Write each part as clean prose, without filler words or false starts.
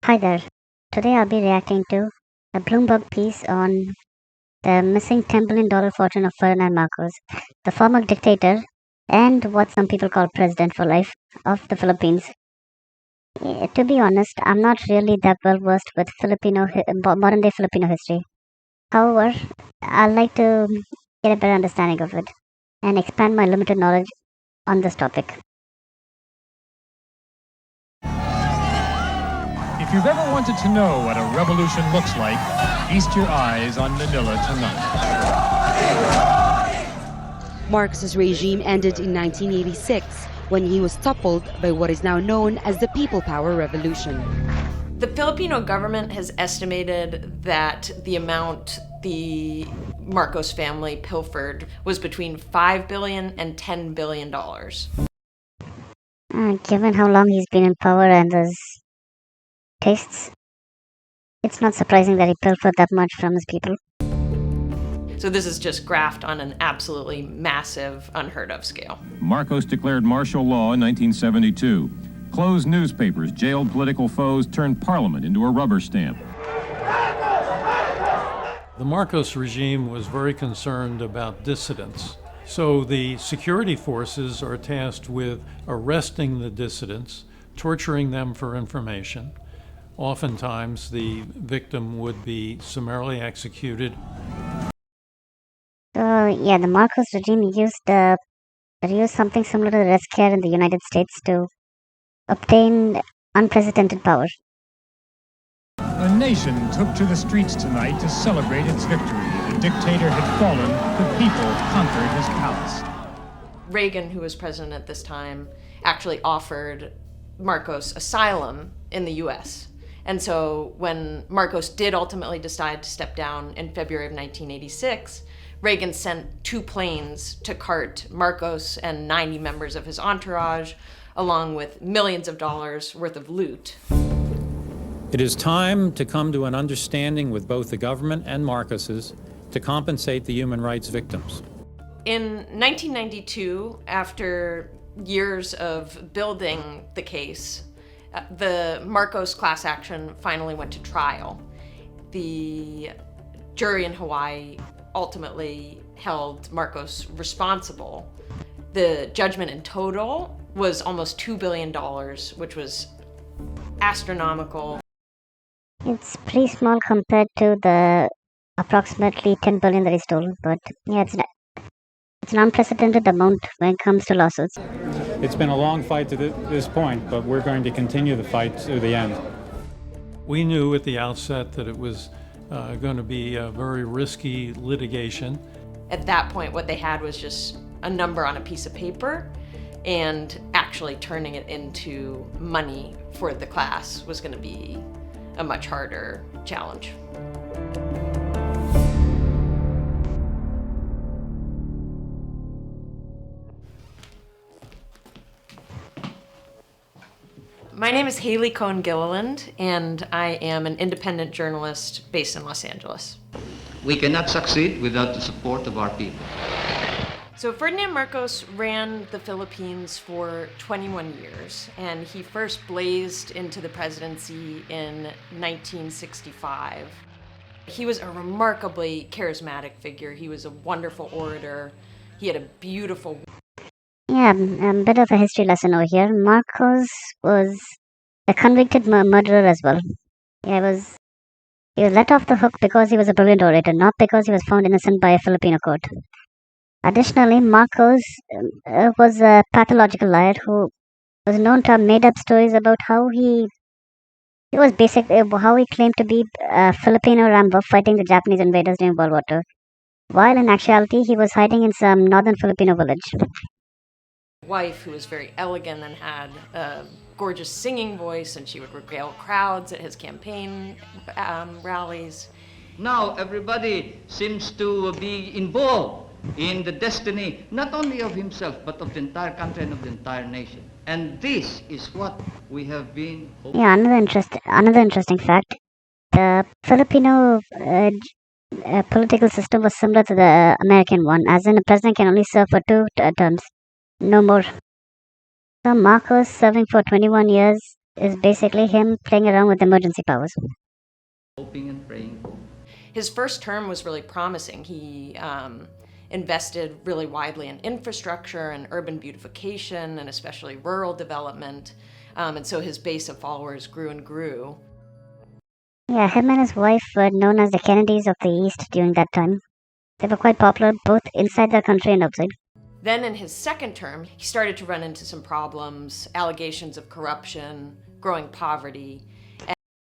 Hi there. Today I'll be reacting to a Bloomberg piece on the missing $10 billion fortune of Ferdinand Marcos, the former dictator and what some people call president for life of the Philippines. To be honest, I'm not really that well versed with modern day Filipino history. However, I'd like to get a better understanding of it and expand my limited knowledge on this topic. If you've ever wanted to know what a revolution looks like, feast your eyes on Manila tonight. Marcos's regime ended in 1986 when he was toppled by what is now known as the People Power Revolution. The Filipino government has estimated that the amount the Marcos family pilfered was between $5 billion and $10 billion. Given how long he's been in power and his tastes, it's not surprising that he pilfered that much from his people. So this is just graft on an absolutely massive, unheard of scale. Marcos declared martial law in 1972. Closed newspapers, jailed political foes, turned parliament into a rubber stamp. The Marcos regime was very concerned about dissidents. So the security forces are tasked with arresting the dissidents, torturing them for information. Oftentimes, the victim would be summarily executed. So, the Marcos regime used something similar to the Red Scare in the United States to obtain unprecedented power. A nation took to the streets tonight to celebrate its victory. The dictator had fallen, the people conquered his palace. Reagan, who was president at this time, actually offered Marcos asylum in the US. And so when Marcos did ultimately decide to step down in February of 1986, Reagan sent 2 planes to cart Marcos and 90 members of his entourage, along with millions of dollars worth of loot. It is time to come to an understanding with both the government and Marcos's to compensate the human rights victims. In 1992, after years of building the case, the Marcos class action finally went to trial. The jury in Hawaii ultimately held Marcos responsible. The judgment in total was almost $2 billion, which was astronomical. It's pretty small compared to the approximately $10 billion that he stole, but it's an unprecedented amount when it comes to lawsuits. It's been a long fight to this point, but we're going to continue the fight to the end. We knew at the outset that it was going to be a very risky litigation. At that point, what they had was just a number on a piece of paper, and actually turning it into money for the class was going to be a much harder challenge. My name is Haley Cohen-Gilliland, and I am an independent journalist based in Los Angeles. We cannot succeed without the support of our people. So Ferdinand Marcos ran the Philippines for 21 years, and he first blazed into the presidency in 1965. He was a remarkably charismatic figure. He was a wonderful orator. He had a beautiful... A bit of a history lesson over here. Marcos was a convicted murderer as well. He was let off the hook because he was a brilliant orator, not because he was found innocent by a Filipino court. Additionally, Marcos was a pathological liar who was known to have made up stories about how he claimed to be a Filipino Rambo fighting the Japanese invaders during World War II, while in actuality he was hiding in some northern Filipino village. Wife who was very elegant and had a gorgeous singing voice, and she would regale crowds at his campaign rallies. Now everybody seems to be involved in the destiny not only of himself but of the entire country and of the entire nation. And this is what we have been hoping. Another interesting fact. The Filipino political system was similar to the American one, as in the president can only serve for 2 terms. No more. So Marcos serving for 21 years is basically him playing around with emergency powers. Hoping and praying. His first term was really promising. He invested really widely in infrastructure and urban beautification and especially rural development. And so his base of followers grew and grew. Yeah, him and his wife were known as the Kennedys of the East during that time. They were quite popular both inside their country and outside. Then in his second term, he started to run into some problems, allegations of corruption, growing poverty.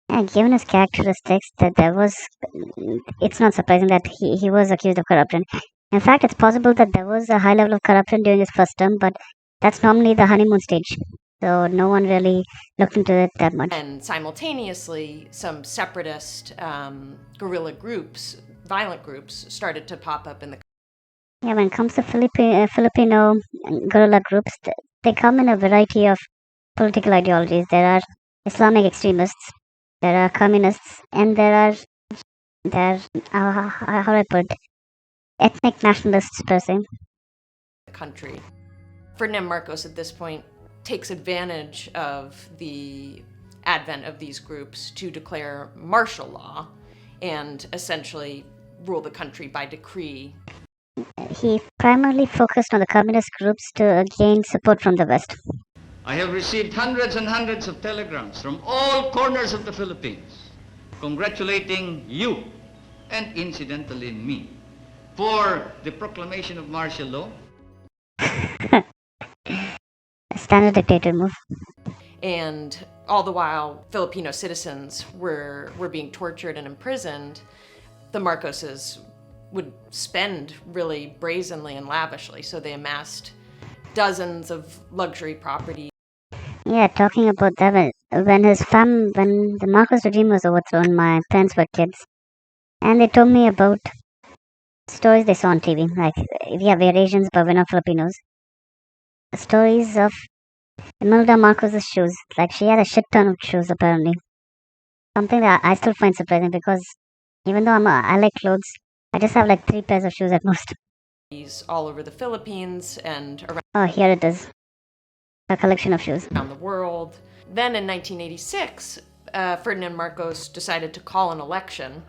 And given his characteristics, it's not surprising that he was accused of corruption. In fact, it's possible that there was a high level of corruption during his first term, but that's normally the honeymoon stage. So no one really looked into it that much. And simultaneously, some separatist guerrilla groups, violent groups, started to pop up in the Yeah, when it comes to Filipino guerrilla groups, they come in a variety of political ideologies. There are Islamic extremists, there are communists, and there are how do I put it? Ethnic nationalists per se. country. Ferdinand Marcos at this point takes advantage of the advent of these groups to declare martial law and essentially rule the country by decree. He primarily focused on the communist groups to gain support from the West. I have received hundreds and hundreds of telegrams from all corners of the Philippines congratulating you and incidentally me for the proclamation of martial law. A standard dictator move. And all the while, Filipino citizens were being tortured and imprisoned. The Marcoses would spend really brazenly and lavishly, so they amassed dozens of luxury properties. Yeah, talking about that, when the Marcos regime was overthrown, my parents were kids, and they told me about stories they saw on TV. Like, yeah, we're Asians, but we're not Filipinos. Stories of Imelda Marcos's shoes. Like, she had a shit ton of shoes, apparently. Something that I still find surprising because even though I like clothes, I just have like 3 pairs of shoes at most. All over the Philippines and Oh, here it is. A collection of shoes. around the world. Then in 1986, Ferdinand Marcos decided to call an election.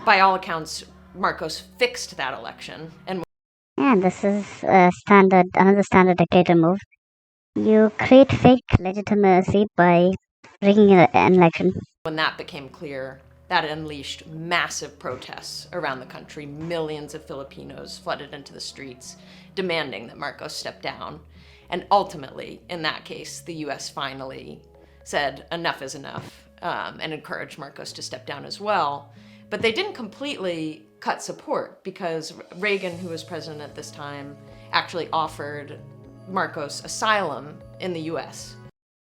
By all accounts, Marcos fixed that election. And This is another standard dictator move. You create fake legitimacy by rigging an election. when that became clear, that unleashed massive protests around the country. Millions of Filipinos flooded into the streets, demanding that Marcos step down. And ultimately, in that case, the US finally said enough is enough, and encouraged Marcos to step down as well. But they didn't completely cut support because Reagan, who was president at this time, actually offered Marcos asylum in the US.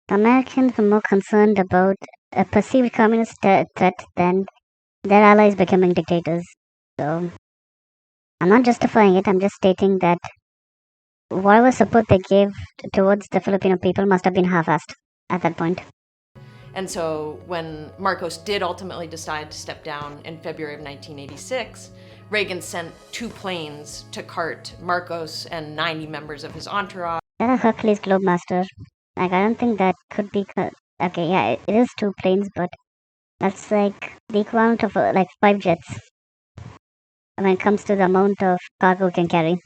Americans were more concerned about a perceived communist threat than their allies becoming dictators. So, I'm not justifying it, I'm just stating that whatever support they gave towards the Filipino people must have been half-assed at that point. And so when Marcos did ultimately decide to step down in February of 1986, Reagan sent 2 planes to cart Marcos and 90 members of his entourage. That a Hercules Globemaster. Like, I don't think that could be... Okay, yeah, it is 2 planes, but that's like the equivalent of like 5 jets when it comes to the amount of cargo it can carry.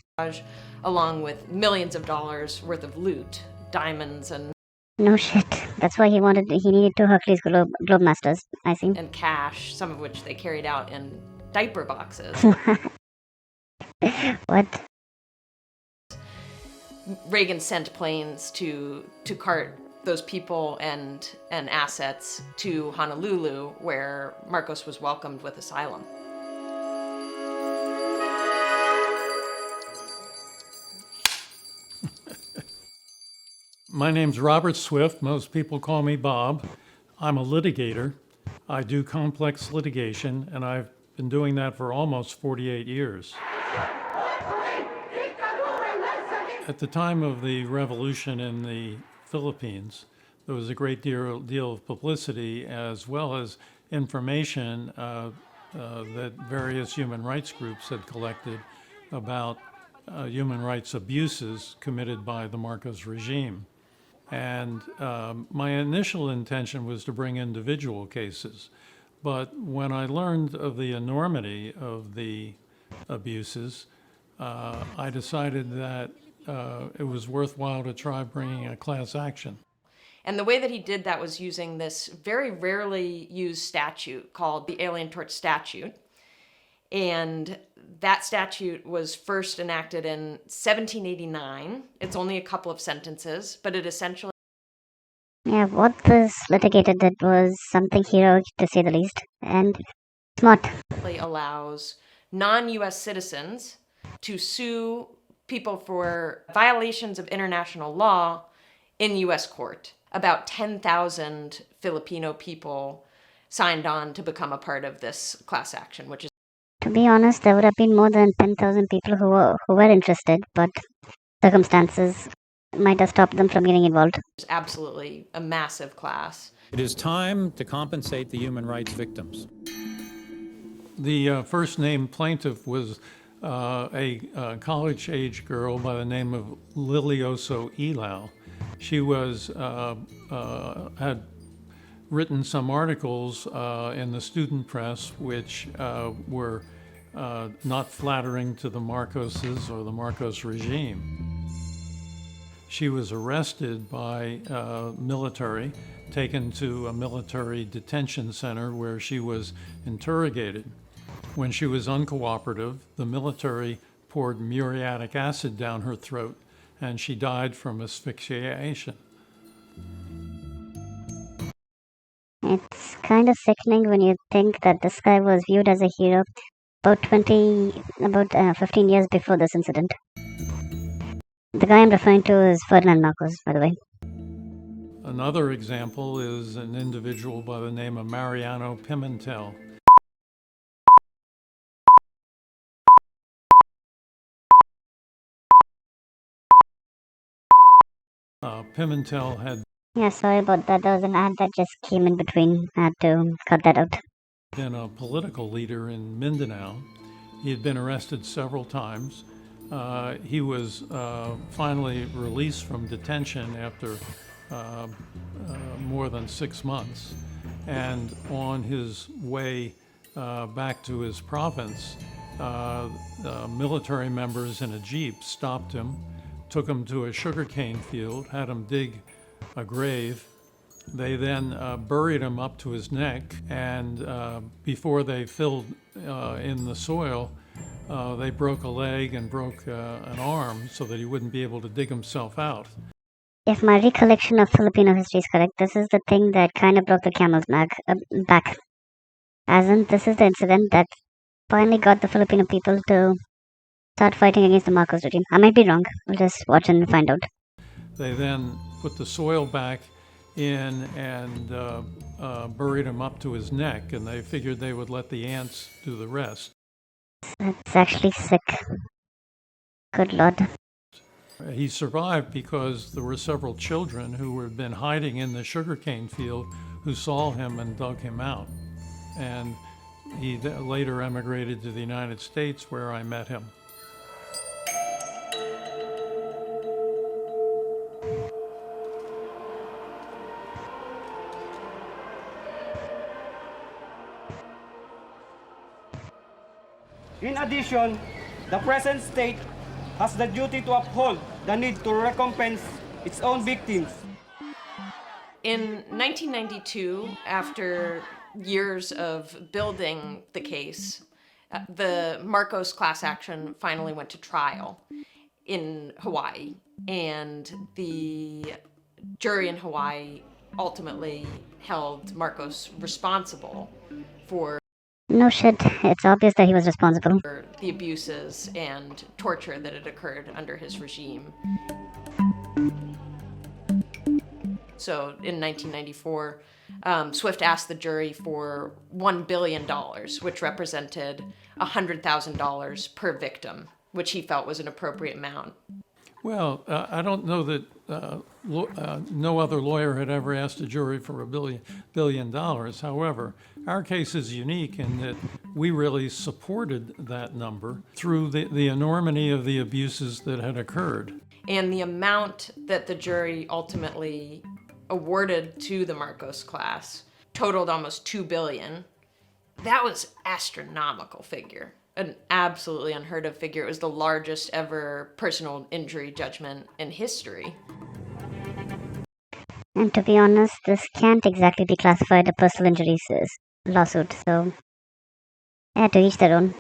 Along with millions of dollars worth of loot, diamonds and No shit. That's why he needed 2 Hercules Globemasters, I see. and cash, some of which they carried out in diaper boxes. What? Reagan sent planes to cart those people and assets to Honolulu, where Marcos was welcomed with asylum. My name's Robert Swift. Most people call me Bob. I'm a litigator. I do complex litigation, and I've been doing that for almost 48 years. At the time of the revolution in the Philippines, there was a great deal of publicity as well as information that various human rights groups had collected about human rights abuses committed by the Marcos regime. And my initial intention was to bring individual cases. But when I learned of the enormity of the abuses, I decided that it was worthwhile to try bringing a class action. And the way that he did that was using this very rarely used statute called the Alien Tort Statute. And that statute was first enacted in 1789. It's only a couple of sentences, but it essentially What this litigator did was something heroic to say the least, and smart. allows non-US citizens to sue people for violations of international law in US court. About 10,000 Filipino people signed on to become a part of this class action, which is, To be honest, there would have been more than 10,000 people who were interested, but circumstances might have stopped them from getting involved. absolutely a massive class. It is time to compensate the human rights victims. The first named plaintiff was a college-age girl by the name of Lilioso Ilao. She had written some articles in the student press which were not flattering to the Marcoses or the Marcos regime. She was arrested by military, taken to a military detention center where she was interrogated. When she was uncooperative, the military poured muriatic acid down her throat, and she died from asphyxiation. It's kind of sickening when you think that this guy was viewed as a hero about 15 years before this incident. The guy I'm referring to is Ferdinand Marcos, by the way. Another example is an individual by the name of Mariano Pimentel. Pimentel had Yeah, sorry about that. There was an ad that just came in between. I had to cut that out. been a political leader in Mindanao. He had been arrested several times. He was finally released from detention after more than 6 months. And on his way back to his province, military members in a jeep stopped him, took him to a sugarcane field, had him dig a grave. They then buried him up to his neck, and before they filled in the soil, they broke a leg and broke an arm so that he wouldn't be able to dig himself out. If my recollection of Filipino history is correct, this is the thing that kind of broke the camel's back. As in, this is the incident that finally got the Filipino people to start fighting against the Marcos regime. I might be wrong. We'll just watch and find out. They then put the soil back in and buried him up to his neck, and they figured they would let the ants do the rest. That's actually sick. Good lord. He survived because there were several children who had been hiding in the sugarcane field who saw him and dug him out. And he later emigrated to the United States, where I met him. In addition, the present state has the duty to uphold the need to recompense its own victims. In 1992, after years of building the case, the Marcos class action finally went to trial in Hawaii, and the jury in Hawaii ultimately held Marcos responsible for No shit. It's obvious that he was responsible. the abuses and torture that had occurred under his regime. So in 1994, Swift asked the jury for $1 billion, which represented $100,000 per victim, which he felt was an appropriate amount. Well, I don't know that no other lawyer had ever asked a jury for $1 billion. However, our case is unique in that we really supported that number through the enormity of the abuses that had occurred. And the amount that the jury ultimately awarded to the Marcos class totaled almost $2 billion. That was astronomical figure, an absolutely unheard of figure. It was the largest ever personal injury judgment in history. And to be honest, this can't exactly be classified a personal injuries lawsuit, so yeah, to each their own.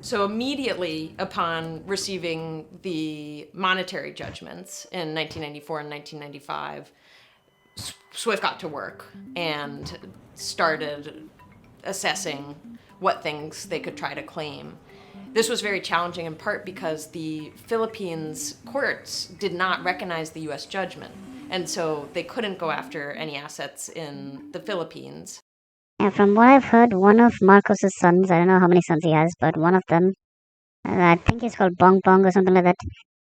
So immediately upon receiving the monetary judgments in 1994 and 1995, Swift got to work and started assessing what things they could try to claim. This was very challenging in part because the Philippines courts did not recognize the US judgment, and so they couldn't go after any assets in the Philippines. And from what I've heard, one of Marcos's sons, I don't know how many sons he has, but one of them, I think he's called Bong Bong or something like that,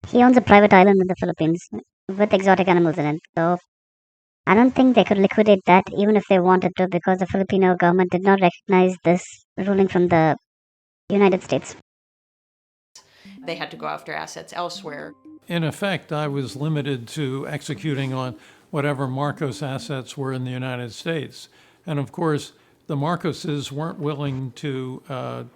he owns a private island in the Philippines with exotic animals in it. So I don't think they could liquidate that even if they wanted to, because the Filipino government did not recognize this ruling from the United States. They had to go after assets elsewhere. In effect, I was limited to executing on whatever Marcos assets were in the United States. And of course, the Marcoses weren't willing to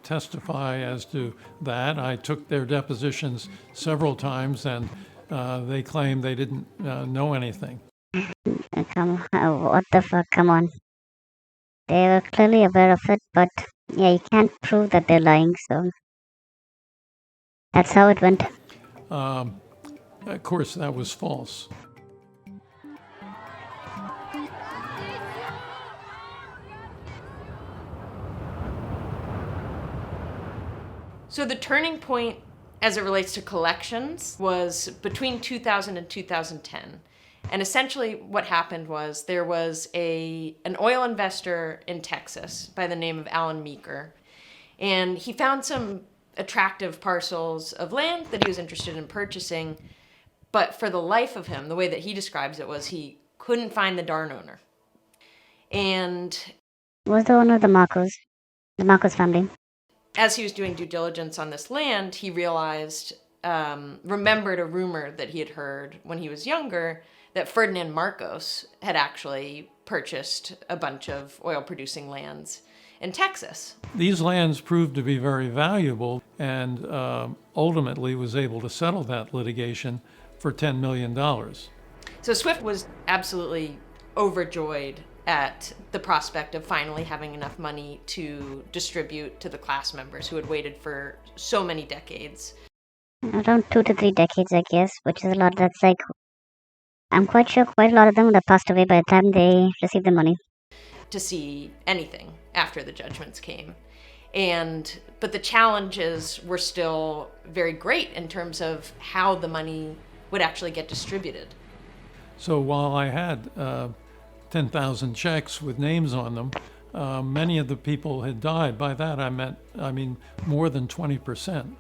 testify as to that. I took their depositions several times, and they claimed they didn't know anything. What the fuck? Come on. They were clearly aware of it, but yeah, you can't prove that they're lying, so that's how it went. Of course, that was false. So the turning point as it relates to collections was between 2000 and 2010. And essentially what happened was there was an oil investor in Texas by the name of Alan Meeker. And he found some attractive parcels of land that he was interested in purchasing. But for the life of him, the way that he describes it was he couldn't find the darn owner. And Was the owner the Marcos family? as he was doing due diligence on this land, he realized, remembered a rumor that he had heard when he was younger that Ferdinand Marcos had actually purchased a bunch of oil-producing lands in Texas. These lands proved to be very valuable, and ultimately was able to settle that litigation for $10 million. So Swift was absolutely overjoyed at the prospect of finally having enough money to distribute to the class members who had waited for so many decades. Around 2 to 3 decades, I guess, which is a lot. That's like, I'm quite sure quite a lot of them would have passed away by the time they received the money. To see anything after the judgments came. But the challenges were still very great in terms of how the money would actually get distributed. So while I had 10,000 checks with names on them, many of the people had died. By that I mean more than 20%.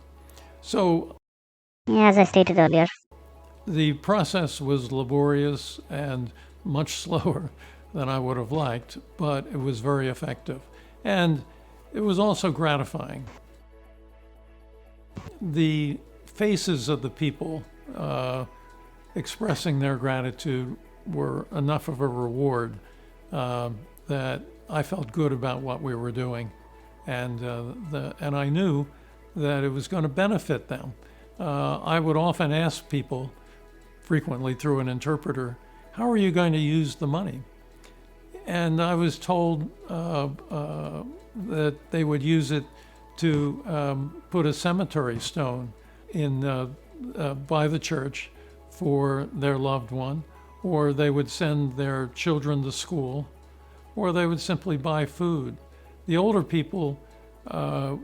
So Yeah, as I stated earlier. the process was laborious and much slower than I would have liked, but it was very effective. And it was also gratifying. The faces of the people expressing their gratitude were enough of a reward that I felt good about what we were doing, and I knew that it was going to benefit them. I would often ask people, frequently through an interpreter, how are you going to use the money? And I was told that they would use it to put a cemetery stone in by the church for their loved one, or they would send their children to school, or they would simply buy food. The older people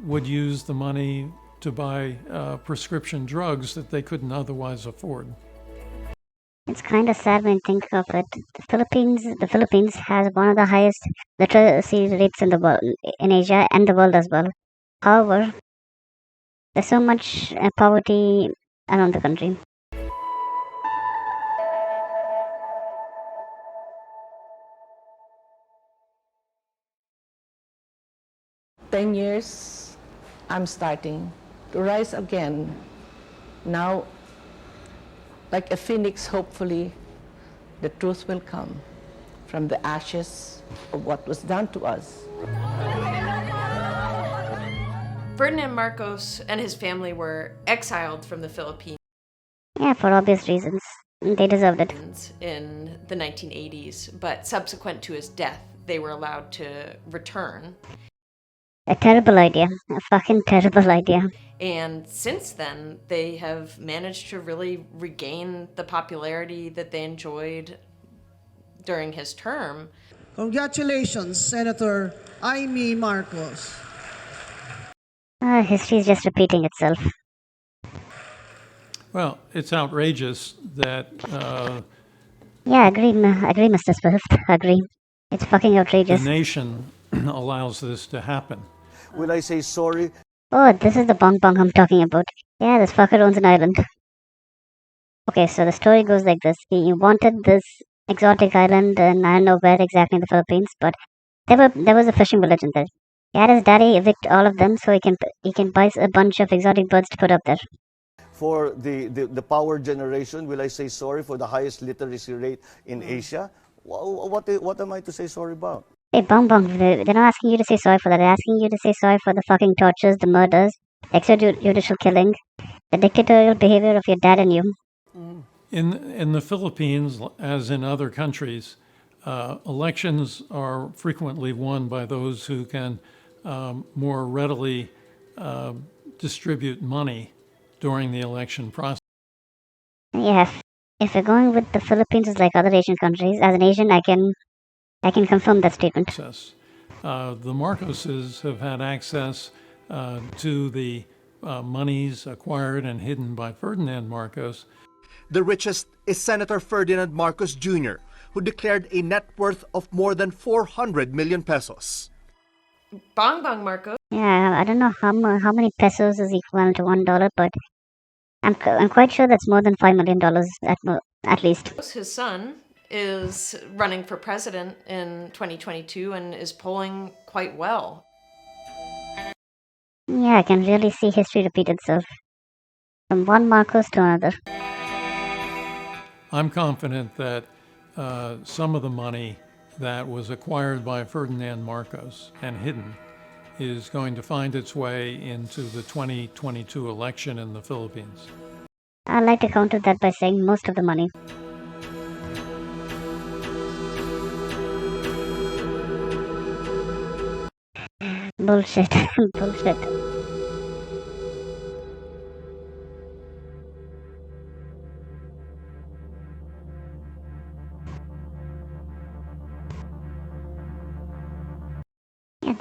would use the money to buy prescription drugs that they couldn't otherwise afford. It's kind of sad when you think of it. The Philippines has one of the highest literacy rates in the world, in Asia and the world as well. However, there's so much poverty around the country. Ten years, I'm starting to rise again. Now Like a phoenix, hopefully, the truth will come from the ashes of what was done to us. Ferdinand Marcos and his family were exiled from the Philippines Yeah, for obvious reasons. They deserved it. in the 1980s, but subsequent to his death, they were allowed to return. A terrible idea. A fucking terrible idea. And since then, they have managed to really regain the popularity that they enjoyed during his term. Congratulations, Senator Amy Marcos. History is just repeating itself. Well, it's outrageous that Yeah, agree, Mr. Swift. Agree. It's fucking the outrageous. nation allows this to happen. Will I say sorry? Oh, this is the bong bong I'm talking about. Yeah, this fucker owns an island. Okay, so the story goes like this. He wanted this exotic island, and I don't know where exactly in the Philippines, but there was a fishing village in there. He had his daddy evict all of them so he can buy a bunch of exotic birds to put up there. For the power generation, will I say sorry for the highest literacy rate in Asia? What am I to say sorry about? Hey, Bong Bong, they're not asking you to say sorry for that. They're asking you to say sorry for the fucking tortures, the murders, extrajudicial killing, the dictatorial behavior of your dad and you. In the Philippines, as in other countries, elections are frequently won by those who can more readily distribute money during the election process. Yeah, if we're going with the Philippines is like other Asian countries, as an Asian, I can confirm that statement. The Marcoses have had access to the monies acquired and hidden by Ferdinand Marcos. The richest is Senator Ferdinand Marcos Jr., who declared a net worth of more than 400 million pesos. Bong Bong Marcos. Yeah, I don't know how many pesos is equivalent to $1, but I'm quite sure that's more than $5 million at least. His son is running for president in 2022 and is polling quite well. Yeah, I can really see history repeat itself. From one Marcos to another. I'm confident that some of the money that was acquired by Ferdinand Marcos and hidden is going to find its way into the 2022 election in the Philippines. I'd like to counter that by saying most of the money. Bullshit. Bullshit.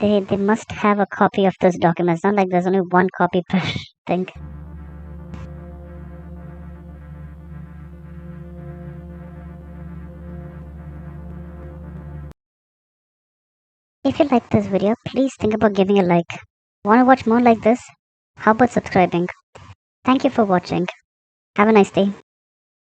Yeah, they must have a copy of this document. It's not like there's only one copy per thing. If you like this video, please think about giving a like. Want to watch more like this? How about subscribing? Thank you for watching. Have a nice day.